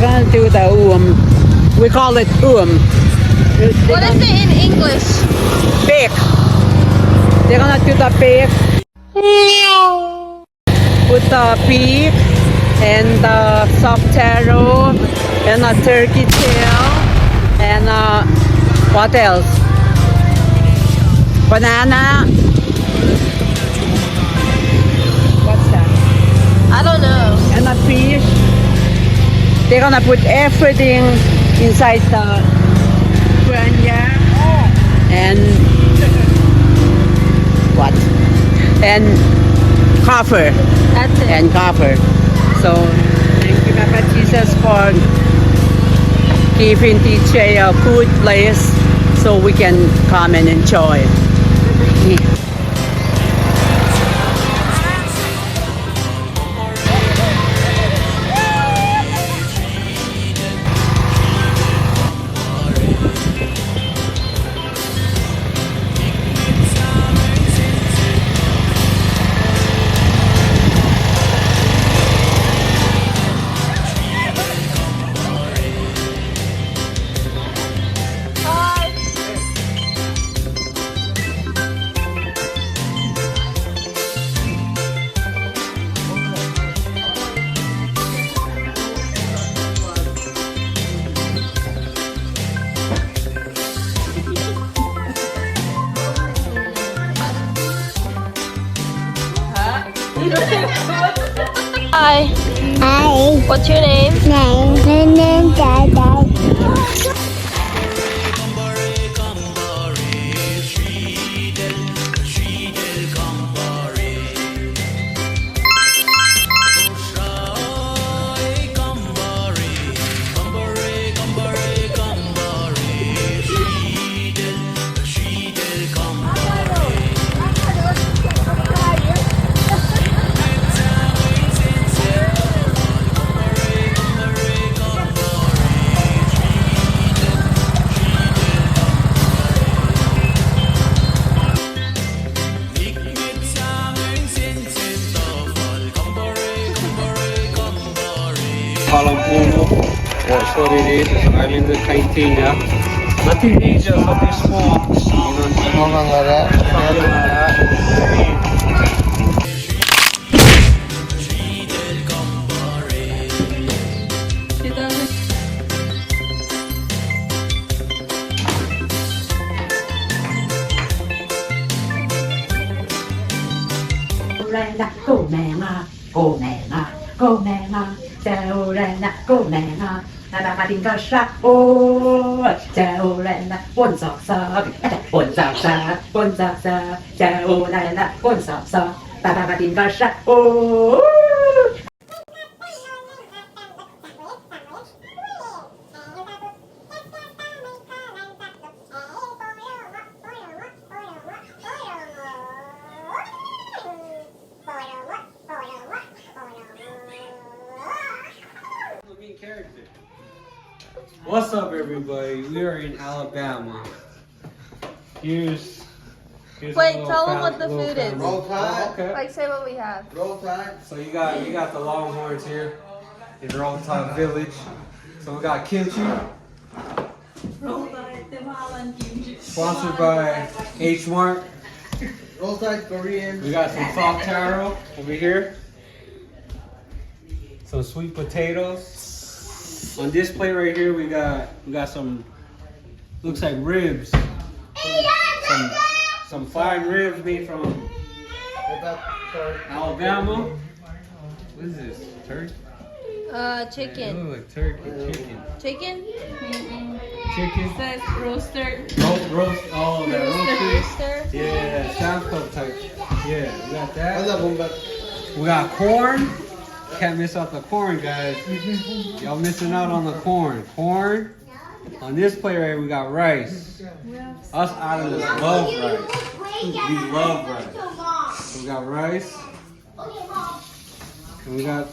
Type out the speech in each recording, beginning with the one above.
gonna do the we call it What is it in English? bake. They're gonna do the bake. Put the pig and the soft taro and a turkey tail and what else? Banana. What's that? I don't know. And a fish. They're gonna put everything inside the fryer and what? And cover. That's it. And cover. So thank you, Papa Jesus, for giving DJ a good place so we can come and enjoy. Hi. Hi. What's your name? Name. Dada. That's what it is. I'm in the cantina. Nothing big, just something small. Go nana, go nana, go nana, Jaorana, go nana. Nana din ka sha o, Jaorana, one sa sa, one sa sa, one sa sa, Jaorana, one sa sa, Nana din ka sha o. What's up, everybody? We are in Alabama. Here's Wait, tell them what the food is. Rolltide. Okay. Like, say what we have. Rolltide. So you got the Longhorns here in Rolltide Village. So we got kimchi. Sponsored by H Mart. Rolltide Korean. We got some soft taro over here. Some sweet potatoes. On this plate right here, we got some, looks like ribs. Some fine ribs made from Alabama. What is this? Turkey? It Chicken. looks like turkey, chicken. Chicken? Chicken. Says roaster. Roast. Oh, that roasted. Roaster. Yeah, sound club type. Yeah, we got that. What's up, Bumba? We got corn. Can't miss out the corn, guys. Y'all missing out on the corn. Corn. On this plate right here, we got rice. Us islanders love rice. We love rice. We got rice. And we got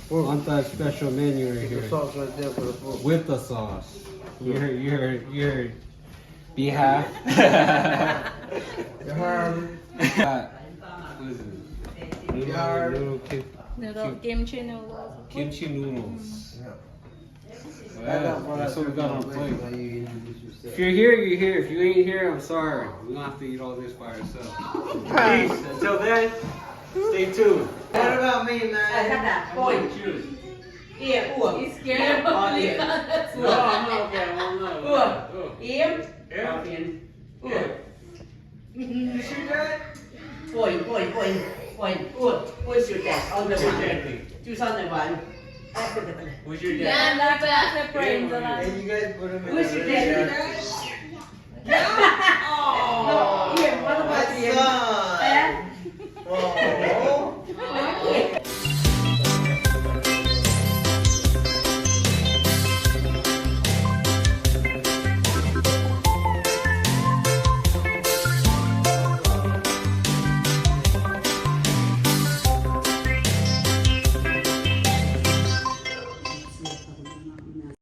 anti-special menu right here. Sauce right there for the food. With the sauce. You heard. Behalf. What is it? Noodle, Noodle, kimchi noodles. kimchi noodles. That's what we got on the plate. How you introduce yourself. If you're here, you're here. If you ain't here, I'm sorry. We're gonna have to eat all this by ourselves. Peace. Until then, stay tuned. What about me, man? Choose. He's scared of me. That's No, why. I'm not okay. I'm not. What's your dad? What's your dad? Yeah, that's the brains. Hey, you guys put him in Who's the your ring. daddy?